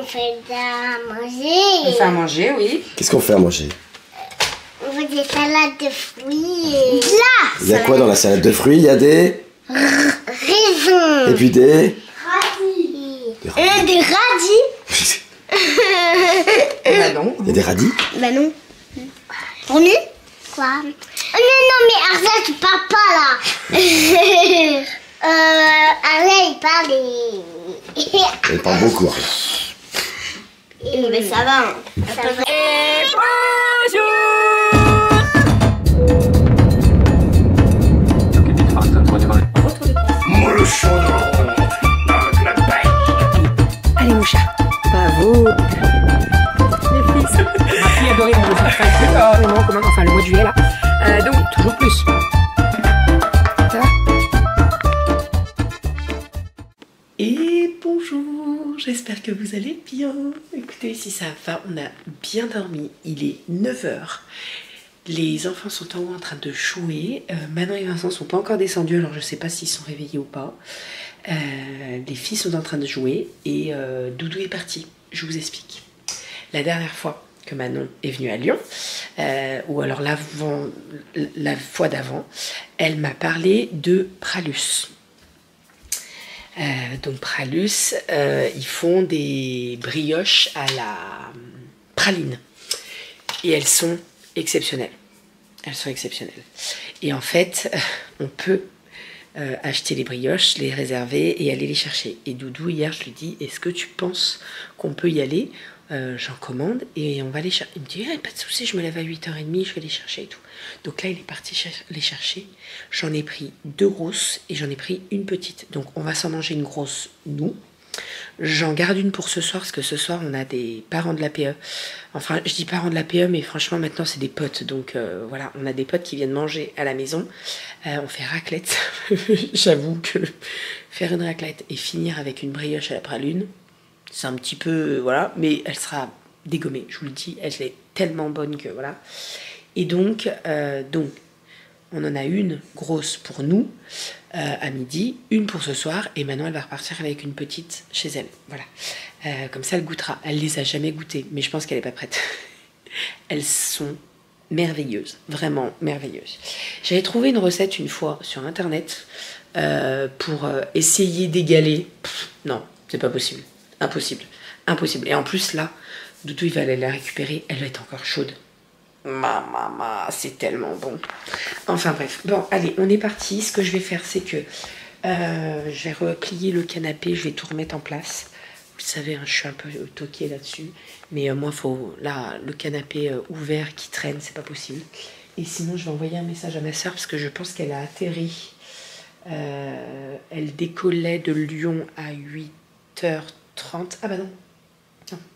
fait à manger. On fait à manger, oui. Qu'est-ce qu'on fait à manger? On fait des salades de fruits et glace. Il y a quoi dans la salade de fruits? Il y a des raisins. Et puis des radis. Des Des radis. Bah non. Il y a des radis? Bah non. Pour nous? Quoi? Oh, non, mais Arza, tu parles pas là. Arza, il parle et... Elle parle beaucoup. Arla. Mais ça va. Ça va. Moi le chaudron avec la paille. Allez mon chat, bravo. Les fils. Ma fille adorée mon enfin le mois de juillet là. Donc toujours plus. Ça va? Et bonjour, j'espère que vous allez bien. Écoutez, si ça va, on a bien dormi. Il est 9 h. Les enfants sont en haut en train de jouer. Manon et Vincent sont pas encore descendus, alors je sais pas s'ils sont réveillés ou pas. Les filles sont en train de jouer et Doudou est parti. Je vous explique. La dernière fois que Manon est venue à Lyon, ou alors la fois d'avant, elle m'a parlé de Pralus. Donc Pralus, ils font des brioches à la praline. Et elles sont exceptionnelles. Elles sont exceptionnelles. Et en fait, on peut acheter les brioches, les réserver et aller les chercher. Et Doudou, hier, je lui dis, est-ce que tu penses qu'on peut y aller? J'en commande et on va les chercher. Il me dit, pas de souci, je me lève à 8h30, je vais les chercher et tout. Donc là, il est parti les chercher. J'en ai pris 2 grosses et j'en ai pris une petite. Donc on va s'en manger une grosse, nous. J'en garde une pour ce soir, parce que ce soir, on a des parents de l'APE. Enfin, je dis parents de l'APE, mais franchement, maintenant, c'est des potes. Donc, voilà, on a des potes qui viennent manger à la maison. On fait raclette. J'avoue que faire une raclette et finir avec une brioche à la praline, c'est un petit peu... voilà, mais elle sera dégommée. Je vous le dis, elle est tellement bonne que... voilà. Et donc on en a une grosse pour nous à midi, une pour ce soir, et maintenant elle va repartir avec une petite chez elle. Voilà. Comme ça, elle goûtera. Elle les a jamais goûtées, mais je pense qu'elle n'est pas prête. Elles sont merveilleuses, vraiment merveilleuses. J'avais trouvé une recette une fois sur internet pour essayer d'égaler. Non, c'est pas possible. Impossible. Impossible. Et en plus, là, Doudou, il va aller la récupérer. Elle va être encore chaude. Maman, c'est tellement bon. Enfin bref, bon allez, on est parti. Ce que je vais faire, c'est que je vais replier le canapé, je vais tout remettre en place. Vous savez, hein, je suis un peu toquée là-dessus, mais moi, faut là le canapé ouvert qui traîne, c'est pas possible. Et sinon, je vais envoyer un message à ma soeur parce que je pense qu'elle a atterri. Elle décollait de Lyon à 8h30. Ah bah non,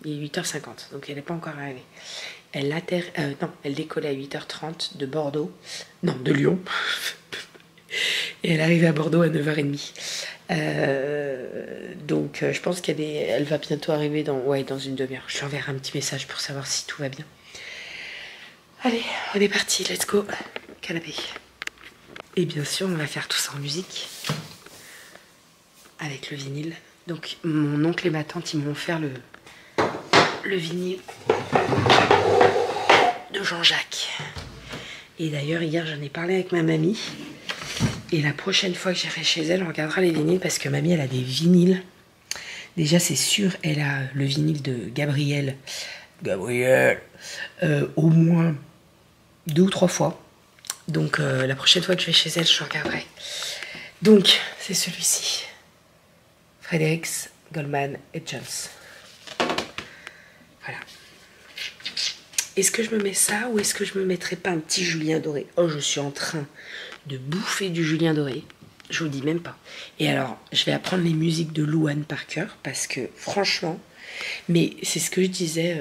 il est 8h50, donc elle n'est pas encore arrivée. Elle décollait à 8h30 de Bordeaux, non, de Lyon, et elle arrive à Bordeaux à 9h30. Donc je pense elle va bientôt arriver dans une demi-heure. Je lui enverrai un petit message pour savoir si tout va bien. Allez, on est parti, let's go, canapé. Et bien sûr, on va faire tout ça en musique, avec le vinyle. Donc mon oncle et ma tante, ils m'ont offert le vinyle de Jean-Jacques. Et d'ailleurs, hier, j'en ai parlé avec ma mamie. Et la prochaine fois que j'irai chez elle, on regardera les vinyles parce que mamie, elle a des vinyles. Déjà, c'est sûr, elle a le vinyle de Gabriel. Au moins 2 ou 3 fois. Donc, la prochaine fois que je vais chez elle, je regarderai. Donc, c'est celui-ci. Fredericks, Goldman et Jones. Voilà. Est-ce que je me mets ça ou est-ce que je me mettrais pas un petit Julien Doré? Oh, je suis en train de bouffer du Julien Doré. Je vous dis même pas. Et alors, je vais apprendre les musiques de Louane par cœur parce que franchement, mais c'est ce que je disais,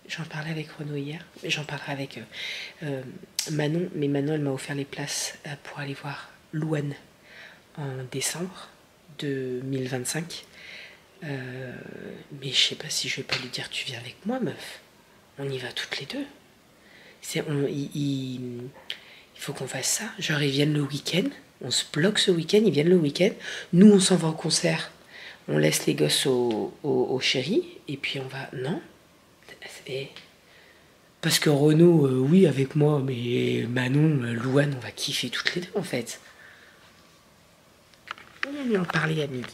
j'en parlais avec Renaud hier, j'en parlerai avec Manon, mais Manon, elle m'a offert les places pour aller voir Louane en décembre 2025. Mais je sais pas si je vais pas lui dire tu viens avec moi, meuf. On y va toutes les deux. Il faut qu'on fasse ça. Genre ils viennent le week-end, on se bloque ce week-end, ils viennent le week-end. Nous on s'en va au concert On laisse les gosses au chéri et puis on va... Non. Parce que Renaud, oui, avec moi, mais Manon, Louane, on va kiffer toutes les deux en fait. On va en parler à midi.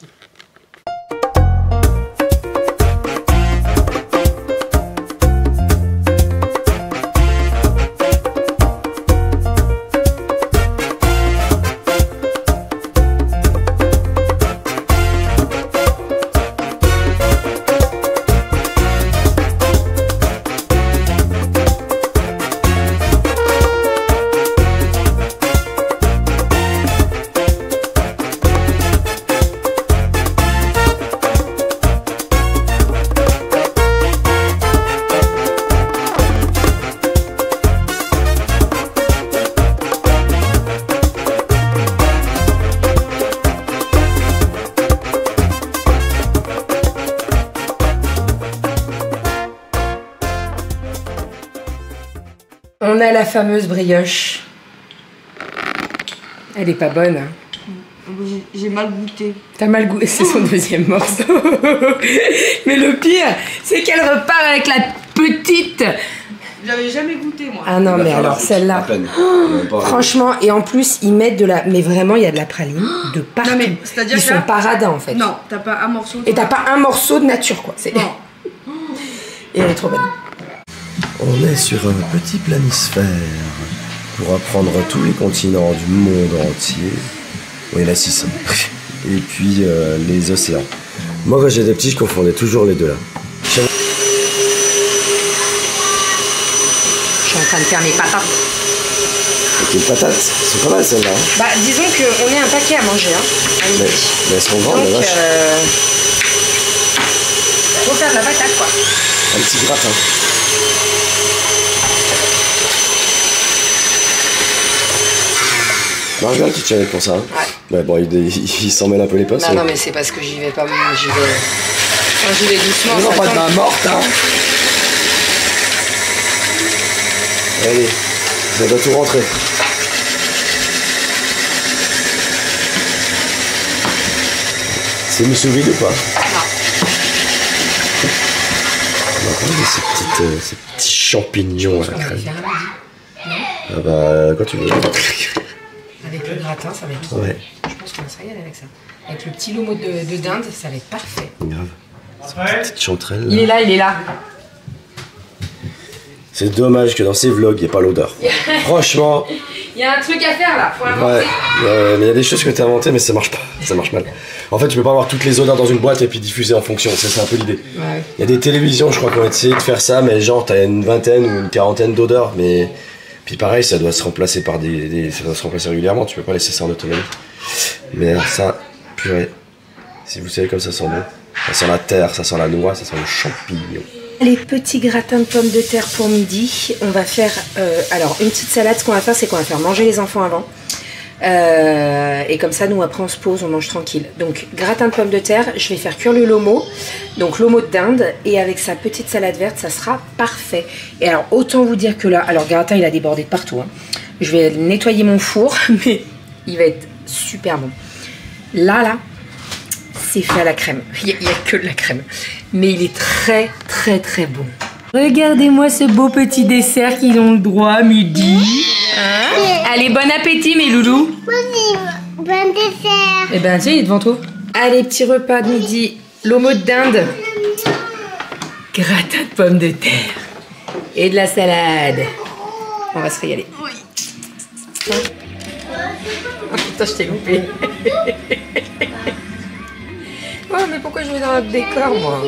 On a la fameuse brioche. Elle est pas bonne. Hein. J'ai mal goûté. T'as mal goûté, c'est son deuxième morceau. Mais le pire, c'est qu'elle repart avec la petite. J'avais jamais goûté moi. Ah non, mais alors celle-là. Franchement, et en plus, ils mettent de la. Mais vraiment, il y a de la praline de partout. Non, mais c'est-à-dire ils sont paradins en fait. Non, t'as pas un morceau. Et t'as pas un morceau de nature quoi. Non. Et elle est trop bonne. On est sur un petit planisphère pour apprendre tous les continents du monde entier. Oui, il y en a 6. Et puis les océans. Moi, quand j'étais petit, je confondais toujours les deux là. Je suis en train de faire mes patates. Et les patates, c'est pas mal celles-là. Bah, disons qu'on est un paquet à manger. Hein. Mais elles sont grandes, la vache. Faut faire de la patate quoi. Un petit gratin. Marche bien le petit chalet pour ça. Hein. Ouais. Ouais, bon, il s'en mêle un peu les pinces. Non, mais c'est parce que j'y vais pas. J'y vais doucement. Non, pas de main morte, hein. Allez, ça doit tout rentrer. C'est mis sous vide ou pas? Non. On va prendre ces petits champignons à la crème. Ah bah, quand tu veux. Avec le gratin, ça va être trop. Ouais. Je pense qu'on va se régaler avec ça. Avec le petit lomo de dinde, ça va être parfait. Grave. Ces petites chanterelles. Il est là, il est là. C'est dommage que dans ces vlogs, il n'y ait pas l'odeur. Franchement. Il y a un truc à faire là, faut inventer. Ouais, mais il y a des choses que tu as inventées, mais ça marche pas. Ça marche mal. En fait, tu peux pas avoir toutes les odeurs dans une boîte et puis diffuser en fonction. C'est un peu l'idée. Ouais. Il y a des télévisions, je crois, qui ont essayé de faire ça, mais genre, t'as une vingtaine ou une quarantaine d'odeurs, mais. Puis pareil, ça doit se remplacer par ça doit se remplacer régulièrement, tu peux pas laisser ça en autonomie. Mais alors ça, purée, si vous savez comme ça sent bon, ça sent la terre, ça sent la noix, ça sent le champignon. Les petits gratins de pommes de terre pour midi. On va faire, alors une petite salade, ce qu'on va faire, c'est qu'on va faire manger les enfants avant. Et comme ça, nous après on se pose, on mange tranquille. Donc gratin de pommes de terre, je vais faire cuire le lomo, donc lomo de dinde, et avec sa petite salade verte, ça sera parfait. Et alors autant vous dire que là, alors gratin il a débordé de partout. Hein. Je vais nettoyer mon four, mais il va être super bon. Là, c'est fait à la crème. Il n'y a que de la crème, mais il est très très très bon. Regardez-moi ce beau petit dessert qu'ils ont le droit à midi. Hein? Allez, bon appétit mes loulous. Bon dessert. Eh ben tiens, il est devant toi. Allez, petit repas de midi. Lomo de dinde. Gratin de pommes de terre. Et de la salade. On va se régaler. Oui. Oh putain, je t'ai loupé. Oh, mais pourquoi je vais dans notre décor, moi?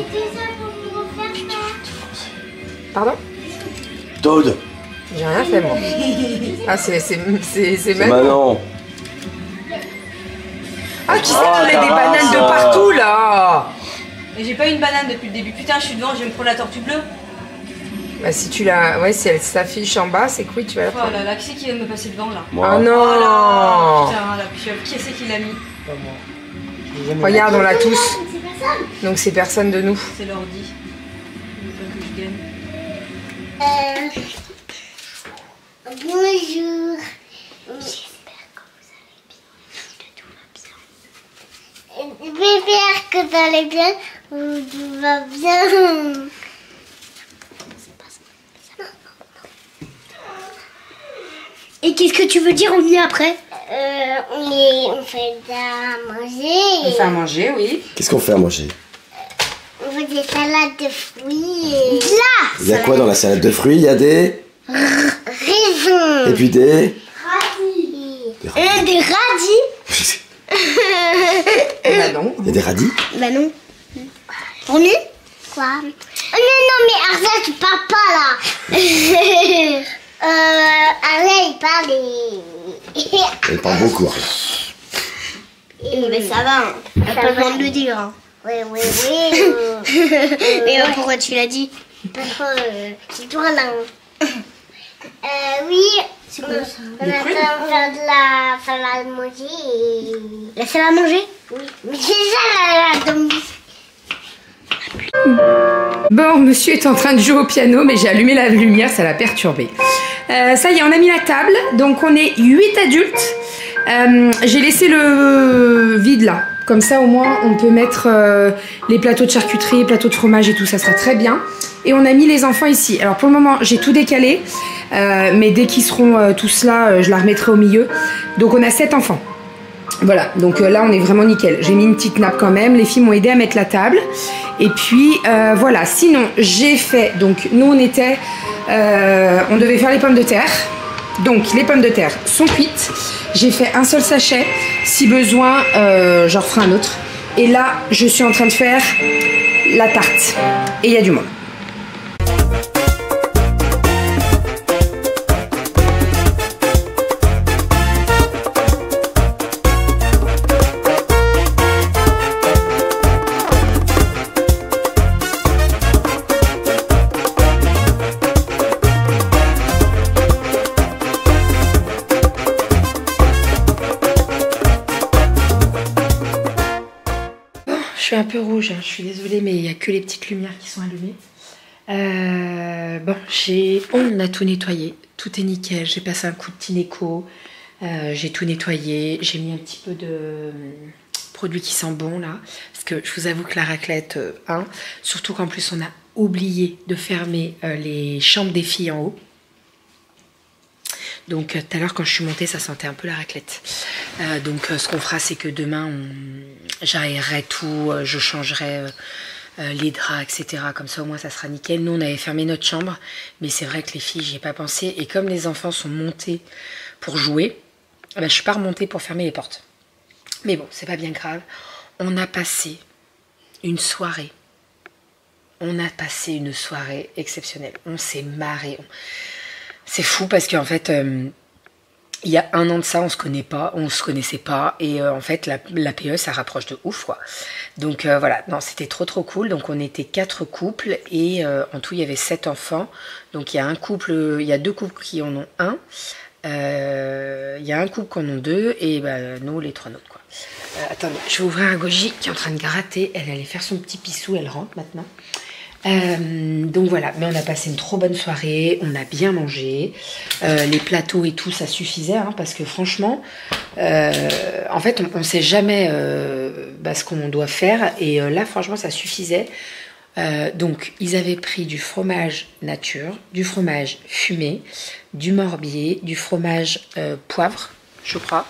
Pardon? Toad. J'ai rien fait, moi. Ah, c'est Manon. Ah, qui ça qui met des bananes de partout, là? Mais j'ai pas une banane depuis le début. Putain, je suis devant, je vais me prendre la tortue bleue. Bah, si tu la... Ouais, si elle s'affiche en bas, c'est que oui, tu vas la Oh prendre. là là, qui c'est qui vient de me passer devant, là? Moi. Oh non! Oh là, putain, la pieuvre. Qui c'est qui l'a mis? Regarde, on l'a tous. Donc c'est personne de nous. C'est l'ordi. Il veut que je gagne. Bonjour. J'espère que vous allez bien, que tout va bien. J'espère que t'allais bien ou tout va bien. Et qu'est-ce que tu veux dire, on vient après? On fait à manger. On fait à manger, oui. Qu'est-ce qu'on fait à manger? On fait des salades de fruits et... Là! Il y a quoi dans la salade de fruits? Il y a des... Raisins. Et puis des... Radis. Des radis? Bah non. Il y a des radis? Bah non. Pour nous? Quoi? Oh non, mais arrête, papa, là. Arrête, il parle Elle parle beaucoup. Mais ça va, t'as pas besoin de le dire. Hein. Oui. Et pourquoi tu l'as dit? Parce que c'est toi, là. Oui. C'est quoi ça? On attend de faire de la salade à manger et... La salade à manger? Oui. Mais c'est ça, la zombie. Bon, monsieur est en train de jouer au piano, mais j'ai allumé la lumière, ça l'a perturbé. Ça y est, on a mis la table, donc on est 8 adultes. J'ai laissé le vide là, comme ça au moins on peut mettre les plateaux de charcuterie, les plateaux de fromage et tout, ça sera très bien. Et on a mis les enfants ici. Alors pour le moment, j'ai tout décalé, mais dès qu'ils seront tous là, je la remettrai au milieu. Donc on a 7 enfants. Voilà, donc là on est vraiment nickel. J'ai mis une petite nappe quand même, les filles m'ont aidé à mettre la table. Et puis voilà, sinon j'ai fait, donc nous on était, on devait faire les pommes de terre. Donc les pommes de terre sont cuites. J'ai fait un seul sachet, si besoin j'en referai un autre. Et là je suis en train de faire la tarte. Et il y a du monde. Je suis un peu rouge, hein. Je suis désolée, mais il n'y a que les petites lumières qui sont allumées. Bon, on a tout nettoyé, tout est nickel. J'ai passé un coup de Tineco, j'ai tout nettoyé, j'ai mis un petit peu de produit qui sent bon là, parce que je vous avoue que la raclette, surtout qu'en plus on a oublié de fermer les chambres des filles en haut. Donc tout à l'heure quand je suis montée ça sentait un peu la raclette. Donc ce qu'on fera c'est que demain j'aérerai tout, je changerai les draps etc. Comme ça au moins ça sera nickel. Nous on avait fermé notre chambre mais c'est vrai que les filles j'y ai pas pensé. Et comme les enfants sont montés pour jouer, je suis pas remontée pour fermer les portes. Mais bon c'est pas bien grave. On a passé une soirée. On a passé une soirée exceptionnelle. On s'est marré. C'est fou parce qu'en fait, il y a un an de ça, on se connaissait pas. Et en fait, la PE, ça rapproche de ouf, quoi. Donc voilà, non, c'était trop cool. Donc on était 4 couples et en tout, il y avait 7 enfants. Donc il y a deux couples qui en ont un. Il y a un couple qui en ont 2 et nous, les 3 autres, quoi. Attendez, je vais ouvrir un goji qui est en train de gratter. Elle allait faire son petit pissou, elle rentre maintenant. Donc voilà, mais on a passé une trop bonne soirée, on a bien mangé, les plateaux et tout ça suffisait, hein, parce que franchement, en fait on sait jamais ce qu'on doit faire et là franchement ça suffisait. Donc ils avaient pris du fromage nature, du fromage fumé, du morbier, du fromage poivre, je crois.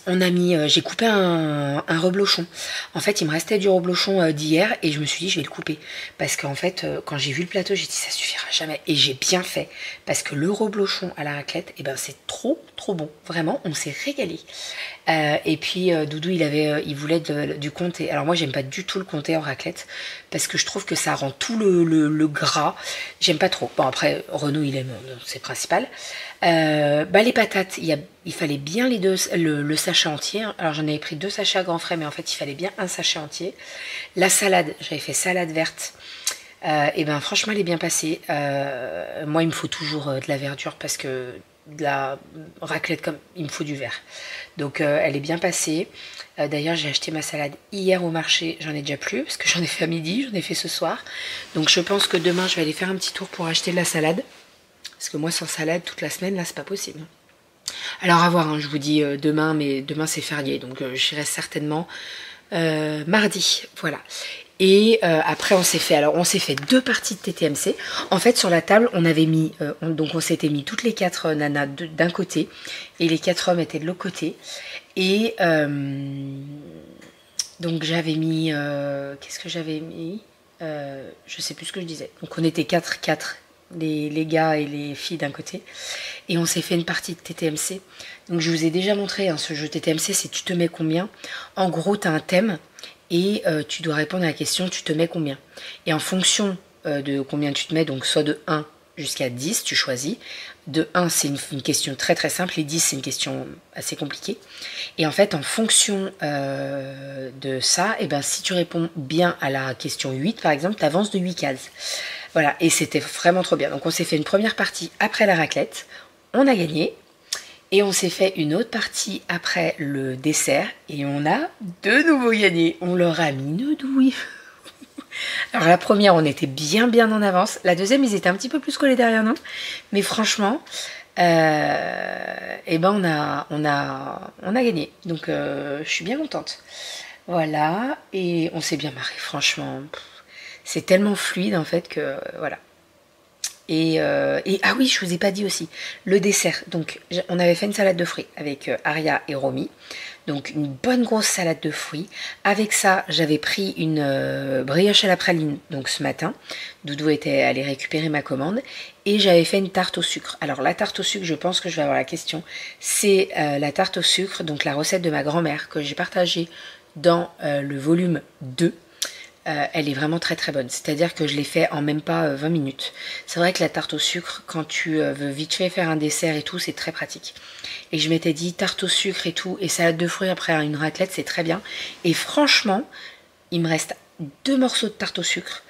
On a mis, j'ai coupé un reblochon. En fait, il me restait du reblochon d'hier et je me suis dit je vais le couper parce qu'en fait, quand j'ai vu le plateau, j'ai dit ça suffira jamais et j'ai bien fait parce que le reblochon à la raclette, c'est trop bon. Vraiment, on s'est régalé. Et puis Doudou, il voulait du comté. Alors moi, j'aime pas du tout le comté en raclette parce que je trouve que ça rend tout le gras. J'aime pas trop. Bon après, Renaud il aime, c'est principal. Les patates, il fallait bien le sachet entier. Alors j'en avais pris 2 sachets à grands frais, mais en fait il fallait bien un sachet entier. La salade, j'avais fait salade verte. Franchement elle est bien passée. Moi il me faut toujours de la verdure parce que de la raclette il me faut du vert. Donc elle est bien passée. D'ailleurs j'ai acheté ma salade hier au marché, j'en ai déjà plus parce que j'en ai fait à midi, j'en ai fait ce soir. Donc je pense que demain je vais aller faire un petit tour pour acheter de la salade. Parce que moi sans salade toute la semaine là c'est pas possible. Alors à voir, hein, je vous dis demain, mais demain c'est férié, donc j'irai certainement mardi, voilà. Et après on s'est fait 2 parties de TTMC. En fait sur la table on avait mis, on s'était mis toutes les 4 nanas d'un côté et les 4 hommes étaient de l'autre côté. Et donc j'avais mis, qu'est-ce que j'avais mis, je sais plus ce que je disais. Donc on était 4, les gars et les filles d'un côté. Et on s'est fait une partie de TTMC. Donc je vous ai déjà montré, hein, ce jeu TTMC, c'est tu te mets combien. En gros tu as un thème. Et tu dois répondre à la question tu te mets combien. Et en fonction de combien tu te mets, donc soit de 1 jusqu'à 10, tu choisis. De 1, c'est une question très très simple, et 10, c'est une question assez compliquée. Et en fait, en fonction de ça, et ben, si tu réponds bien à la question 8, par exemple, tu avances de 8 cases. Voilà, et c'était vraiment trop bien. Donc on s'est fait une première partie après la raclette, on a gagné. Et on s'est fait une autre partie après le dessert et on a de nouveau gagné. On leur a mis une douille. Alors la première, on était bien en avance. La deuxième, ils étaient un petit peu plus collés derrière nous. Mais franchement, eh ben on a gagné. Donc je suis bien contente. Voilà, et on s'est bien marré, franchement. C'est tellement fluide en fait que voilà. Et ah oui, je vous ai pas dit aussi, le dessert. Donc on avait fait une salade de fruits avec Aria et Romy. Donc une bonne grosse salade de fruits. Avec ça, j'avais pris une brioche à la praline donc ce matin. Doudou était allé récupérer ma commande. Et j'avais fait une tarte au sucre. Alors la tarte au sucre, je pense que je vais avoir la question. C'est la tarte au sucre, donc la recette de ma grand-mère que j'ai partagée dans le volume 2. Elle est vraiment très très bonne, c'est-à-dire que je l'ai fait en même pas 20 minutes. C'est vrai que la tarte au sucre, quand tu veux vite fait faire un dessert et tout, c'est très pratique. Et je m'étais dit tarte au sucre et tout, et salade de fruits après une raclette, c'est très bien. Et franchement, il me reste 2 morceaux de tarte au sucre.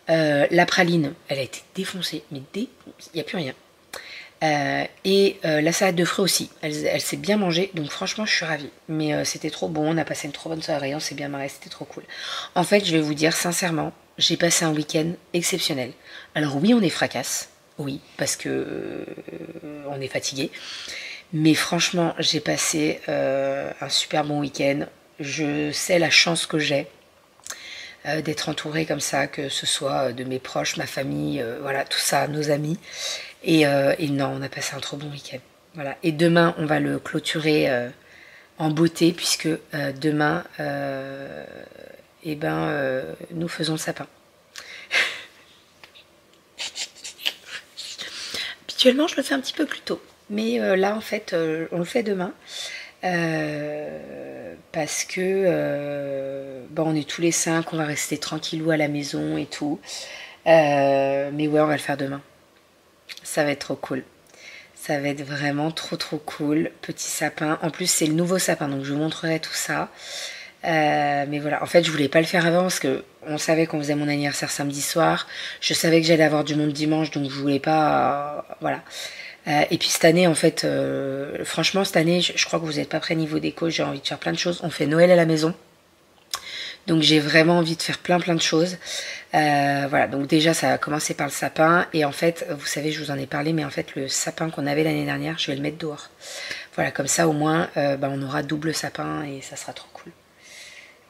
La praline, elle a été défoncée, mais il n'y a plus rien. La salade de fruits aussi, elle s'est bien mangée, donc franchement je suis ravie. Mais c'était trop bon, on a passé une trop bonne soirée, on s'est bien marré, c'était trop cool. En fait, je vais vous dire sincèrement, j'ai passé un week-end exceptionnel. Alors oui, on est fracasse, oui, parce que on est fatigué. Mais franchement, j'ai passé un super bon week-end. Je sais la chance que j'ai d'être entourée comme ça, que ce soit de mes proches, ma famille, voilà, tout ça, nos amis. Et non, on a passé un trop bon week-end. Voilà. Et demain, on va le clôturer en beauté, puisque demain, nous faisons le sapin. Habituellement, je le fais un petit peu plus tôt. Mais là, en fait, on le fait demain. Parce que on est tous les 5, on va rester tranquillou à la maison et tout. Mais ouais, on va le faire demain. Ça va être trop cool. Ça va être vraiment trop cool. Petit sapin. En plus, c'est le nouveau sapin, donc je vous montrerai tout ça. Mais voilà, en fait, je voulais pas le faire avant parce que on savait qu'on faisait mon anniversaire samedi soir. Je savais que j'allais avoir du monde dimanche, donc je voulais pas... voilà. Et puis cette année, en fait, franchement, cette année, je crois que vous n'êtes pas prêts niveau déco. J'ai envie de faire plein de choses. On fait Noël à la maison. Donc j'ai vraiment envie de faire plein de choses. Voilà, donc déjà ça a commencé par le sapin. Et en fait, vous savez, je vous en ai parlé, mais en fait le sapin qu'on avait l'année dernière, je vais le mettre dehors. Voilà, comme ça au moins, on aura double sapin et ça sera trop cool.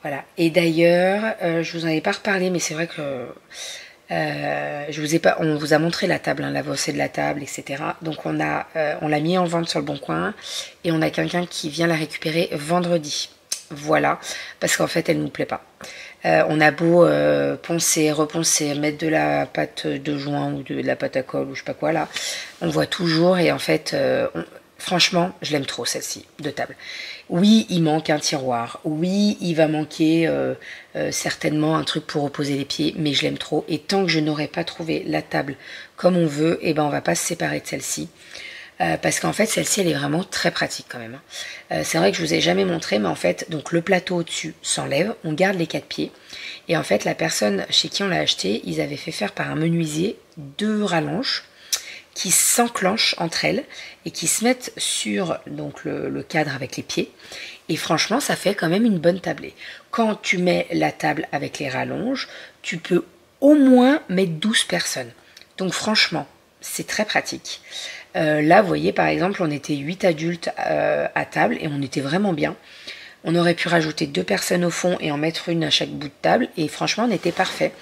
Voilà, et d'ailleurs, je vous en ai pas reparlé, mais c'est vrai que... on vous a montré la table, hein, l'avancée de la table, etc. Donc on l'a mis en vente sur le Bon Coin. Et on a quelqu'un qui vient la récupérer vendredi. Voilà, parce qu'en fait elle nous plaît pas. On a beau poncer, reponcer, mettre de la pâte de joint ou de la pâte à colle ou je sais pas quoi là, on voit toujours et en fait franchement je l'aime trop celle-ci de table. Oui, il manque un tiroir, oui il va manquer certainement un truc pour reposer les pieds, mais je l'aime trop et tant que je n'aurai pas trouvé la table comme on veut, et on va pas se séparer de celle-ci. Parce qu'en fait celle-ci elle est vraiment très pratique quand même. C'est vrai que je vous ai jamais montré, mais en fait donc le plateau au-dessus s'enlève, on garde les 4 pieds et en fait la personne chez qui on l'a acheté, ils avaient fait faire par un menuisier 2 rallonges qui s'enclenchent entre elles et qui se mettent sur donc le cadre avec les pieds et franchement ça fait quand même une bonne tablée. Quand tu mets la table avec les rallonges, tu peux au moins mettre 12 personnes. Donc franchement c'est très pratique. Là, vous voyez, par exemple, on était 8 adultes à table et on était vraiment bien. On aurait pu rajouter 2 personnes au fond et en mettre une à chaque bout de table. Et franchement, on était parfait.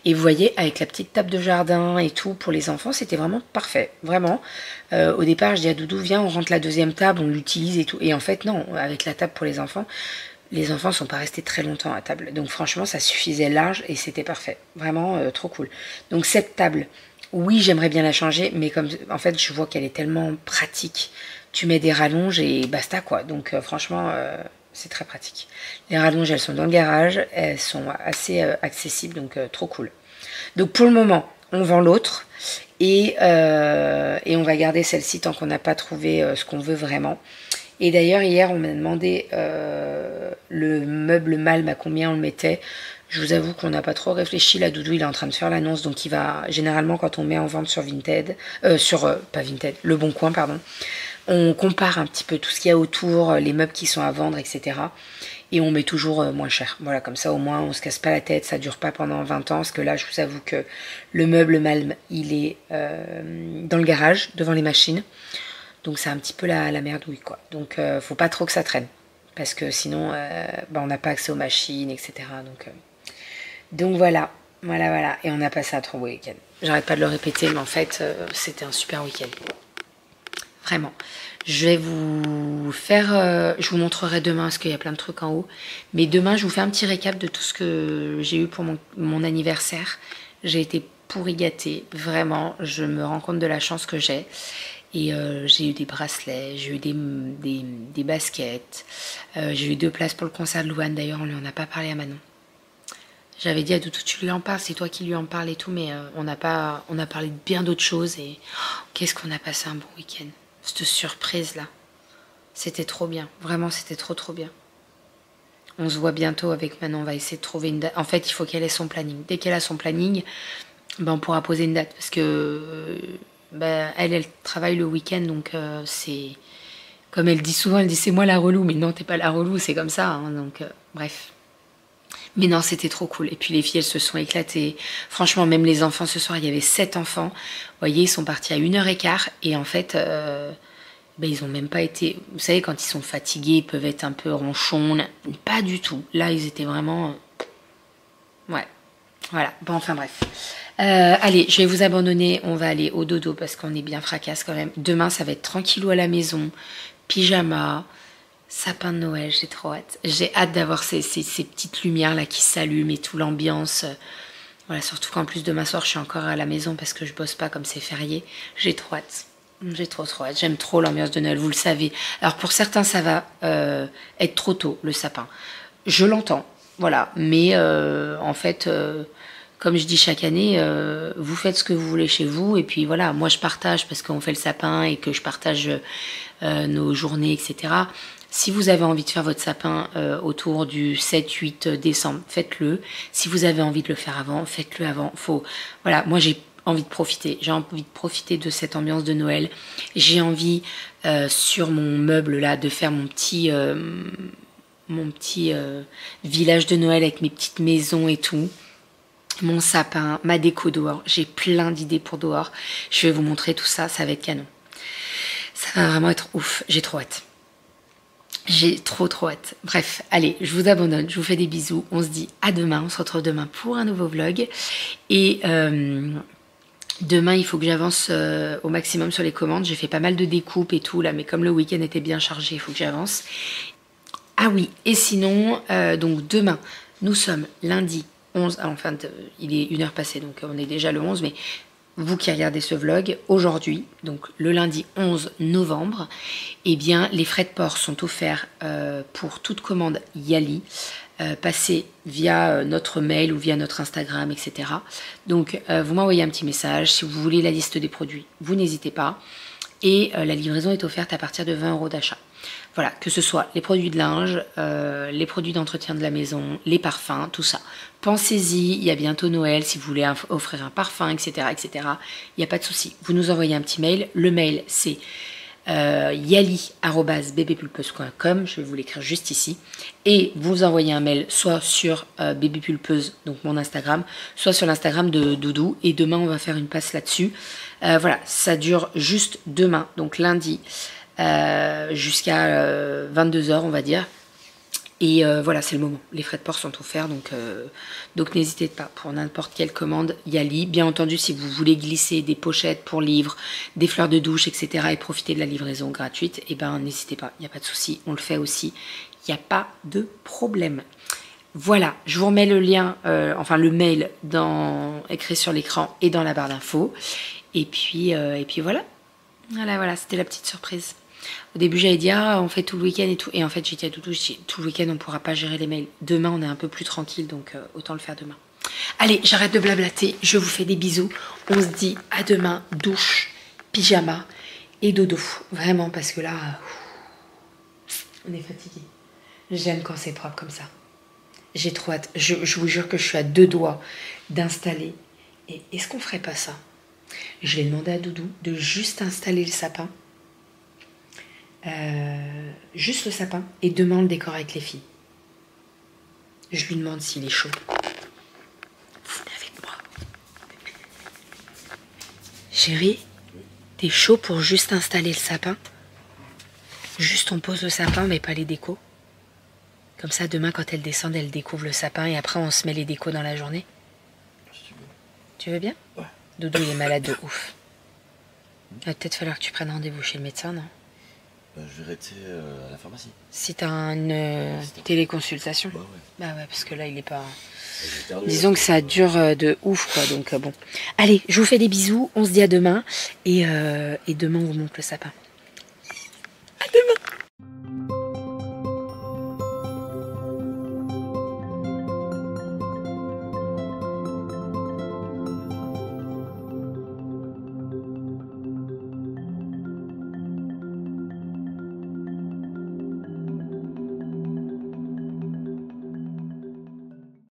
Et vous voyez, avec la petite table de jardin et tout, pour les enfants, c'était vraiment parfait. Vraiment. Au départ, je dis à Doudou, viens, on rentre la deuxième table, on l'utilise et tout. Et en fait, non, avec la table pour les enfants sont pas restés très longtemps à table. Donc franchement, ça suffisait large et c'était parfait. Vraiment trop cool. Donc cette table, oui, j'aimerais bien la changer, mais comme en fait, je vois qu'elle est tellement pratique. Tu mets des rallonges et basta, quoi. Donc franchement... c'est très pratique. Les rallonges, elles sont dans le garage. Elles sont assez accessibles, donc trop cool. Donc pour le moment, on vend l'autre. Et on va garder celle-ci tant qu'on n'a pas trouvé ce qu'on veut vraiment. Et d'ailleurs, hier, on m'a demandé le meuble Malm à combien on le mettait. Je vous avoue qu'on n'a pas trop réfléchi. La Doudou, il est en train de faire l'annonce. Donc il va, généralement, quand on met en vente sur Vinted, pas Vinted, Le Bon Coin, pardon. On compare un petit peu tout ce qu'il y a autour, les meubles qui sont à vendre, etc. Et on met toujours moins cher. Voilà, comme ça au moins on se casse pas la tête, ça dure pas pendant 20 ans. Parce que là, je vous avoue que le meuble Malm, il est dans le garage, devant les machines. Donc c'est un petit peu la merdouille, quoi. Donc faut pas trop que ça traîne. Parce que sinon, on n'a pas accès aux machines, etc. Donc voilà. Et on a passé un trop beau week-end. J'arrête pas de le répéter, mais en fait, c'était un super week-end. Vraiment. Je vais vous faire... je vous montrerai demain parce qu'il y a plein de trucs en haut. Mais demain, je vous fais un petit récap de tout ce que j'ai eu pour mon anniversaire. J'ai été pourri gâtée. Vraiment, je me rends compte de la chance que j'ai. Et j'ai eu des bracelets, j'ai eu des baskets. J'ai eu 2 places pour le concert de Louane. D'ailleurs, on lui en a pas parlé à Manon. J'avais dit à Doudou, tu lui en parles, c'est toi qui lui en parles et tout. Mais on a parlé de bien d'autres choses. Et qu'est-ce qu'on a passé un bon week-end. Cette surprise-là, c'était trop bien. Vraiment, c'était trop bien. On se voit bientôt avec Manon. On va essayer de trouver une date. En fait, il faut qu'elle ait son planning. Dès qu'elle a son planning, on pourra poser une date. Parce que elle travaille le week-end. Donc, c'est... Comme elle dit souvent, elle dit, c'est moi la relou. Mais non, t'es pas la relou, c'est comme ça. Hein, donc, bref. Mais non, c'était trop cool. Et puis les filles, elles se sont éclatées. Franchement, même les enfants, ce soir, il y avait 7 enfants. Vous voyez, ils sont partis à 1h15. Et en fait, ils ont même pas été... Vous savez, quand ils sont fatigués, ils peuvent être un peu ronchons. Pas du tout. Là, ils étaient vraiment... Ouais. Voilà. Bon, enfin bref. Allez, je vais vous abandonner. On va aller au dodo parce qu'on est bien fracasse quand même. Demain, ça va être tranquillou à la maison. Pyjama... Sapin de Noël, j'ai trop hâte. J'ai hâte d'avoir ces petites lumières là qui s'allument et tout, l'ambiance. Voilà, surtout qu'en plus demain soir, je suis encore à la maison parce que je bosse pas comme c'est férié. J'ai trop hâte. J'ai trop hâte. J'aime trop l'ambiance de Noël, vous le savez. Alors pour certains, ça va être trop tôt, le sapin. Je l'entends, voilà. Mais en fait, comme je dis chaque année, vous faites ce que vous voulez chez vous. Et puis voilà, moi je partage parce qu'on fait le sapin et que je partage nos journées, etc. Si vous avez envie de faire votre sapin autour du 7-8 décembre, faites-le. Si vous avez envie de le faire avant, faites-le avant. Voilà, moi j'ai envie de profiter. J'ai envie de profiter de cette ambiance de Noël. J'ai envie sur mon meuble là de faire mon petit village de Noël avec mes petites maisons et tout. Mon sapin, ma déco dehors. J'ai plein d'idées pour dehors. Je vais vous montrer tout ça. Ça va être canon. Ça va vraiment être ouf. J'ai trop hâte. J'ai trop hâte. Bref, allez, je vous abandonne, je vous fais des bisous. On se dit à demain, on se retrouve demain pour un nouveau vlog. Et demain, il faut que j'avance au maximum sur les commandes. J'ai fait pas mal de découpes et tout là, mais comme le week-end était bien chargé, il faut que j'avance. Ah oui, et sinon, donc demain, nous sommes lundi 11, enfin il est 1h passée, donc on est déjà le 11, mais... Vous qui regardez ce vlog, aujourd'hui, donc le lundi 11 novembre, eh bien, les frais de port sont offerts pour toute commande Yali, passée via notre mail ou via notre Instagram, etc. Donc, vous m'envoyez un petit message. Si vous voulez la liste des produits, vous n'hésitez pas. Et la livraison est offerte à partir de 20 € d'achat. Voilà, que ce soit les produits de linge, les produits d'entretien de la maison, les parfums, tout ça. Pensez-y, il y a bientôt Noël, si vous voulez offrir un parfum, etc., etc. Il n'y a pas de souci. Vous nous envoyez un petit mail. Le mail, c'est yali@bébépulpeuse.com, je vais vous l'écrire juste ici, et vous envoyez un mail soit sur bébépulpeuse, donc mon Instagram, soit sur l'Instagram de Doudou, et demain on va faire une passe là-dessus. Voilà, ça dure juste demain, donc lundi, jusqu'à 22h on va dire. Et voilà, c'est le moment. Les frais de port sont offerts, donc n'hésitez pas pour n'importe quelle commande. Yali, bien entendu, si vous voulez glisser des pochettes pour livres, des fleurs de douche, etc. et profiter de la livraison gratuite, eh ben n'hésitez pas, il n'y a pas de souci, on le fait aussi. Il n'y a pas de problème. Voilà, je vous remets le lien, enfin le mail écrit sur l'écran et dans la barre d'infos. Et puis voilà. Voilà, c'était la petite surprise. Au début, j'avais dit, on fait tout le week-end et tout. Et en fait, j'ai dit à Doudou, tout le week-end, on ne pourra pas gérer les mails. Demain, on est un peu plus tranquille, donc autant le faire demain. Allez, j'arrête de blablater. Je vous fais des bisous. On se dit à demain, douche, pyjama et dodo. Vraiment, parce que là, on est fatigué. J'aime quand c'est propre comme ça. J'ai trop hâte. Je vous jure que je suis à 2 doigts d'installer. Et est-ce qu'on ferait pas ça? Je l'ai demandé à Doudou de juste installer le sapin. Juste le sapin et demain on le décore avec les filles. Je lui demande s'il est chaud. Venez avec moi. Chérie, t'es chaud pour juste installer le sapin? Juste on pose le sapin mais pas les décos. Comme ça demain quand elle descend elle découvre le sapin et après on se met les décos dans la journée. Tu veux bien? Ouais. Doudou il est malade de ouf. Il va peut-être falloir que tu prennes rendez-vous chez le médecin, non? Je vais arrêter à la pharmacie. Si t'as une téléconsultation. Bah ouais, parce que là il est pas... Ouais. Disons que ça dure de ouf quoi, donc bon. Allez, je vous fais des bisous, on se dit à demain, et demain on vous montre le sapin.